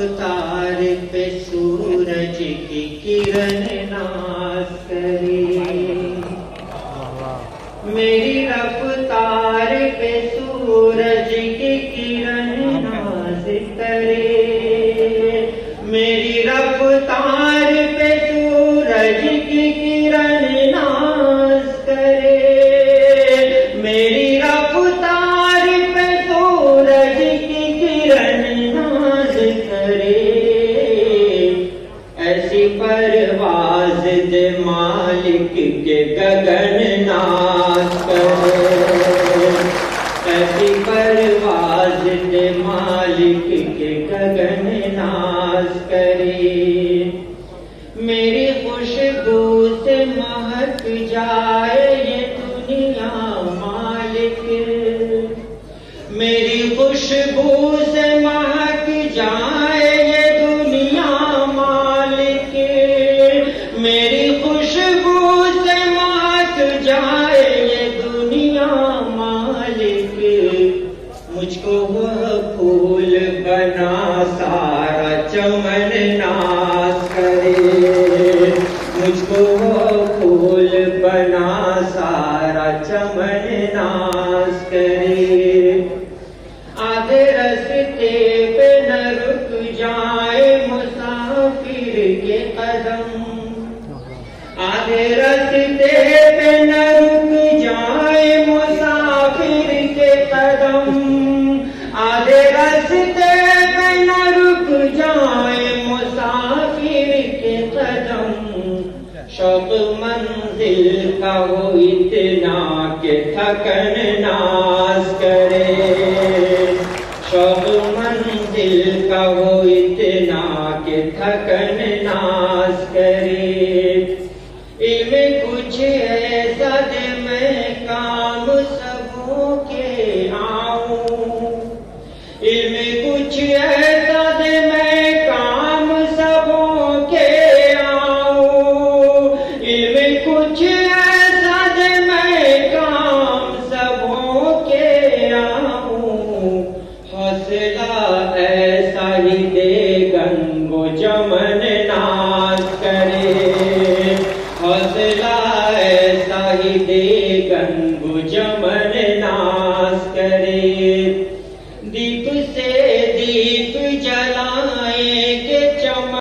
रफ्तार पे सूरज की किरण नाज करे, मेरी रफ्तार पे सूरज की किरण नाज करे, मेरी रफ्तार पे सूरज की किरण नाज करे, मेरी रफ्तार पे सूरज की किरण नाज करे, ऐसी परवाज दे मालिक के गगन नाज करे, ऐसी परवाज दे मालिक के गगन नाज करे, मेरी खुशबू से महक जाए ये दुनिया मालिक, मेरी खुशबू से महक जाए ये दुनिया मालिक, मेरी खुशबू से महक जाए ये दुनिया मालिक, मुझको वह फूल बना सारा चमन नाज करे, मुझको वह फूल बना सारा चमन नाज करे, आधे रस्ते पे न रुक जाए मुसाफिर के कदम, आधे रस्ते पे न रुक जाए मुसाफिर के कदम, आधे रस्ते पे न रुक जाए मुसाफिर के कदम, शौक मंजिल का हो इतना के थकन नाज करे, शौक मंजिल का हो इतना के थकन नाज करे, इल्म कुछ ऐसा दे मैं काम सबों के आऊं, इल्म कुछ ऐसा दे मैं काम सबों के आऊं, इल्म कुछ ऐसा दे मैं काम सबों के आऊं, हौसला ऐसा ही दे गंगो जमन नाज करे, हौसला ऐसा ही दे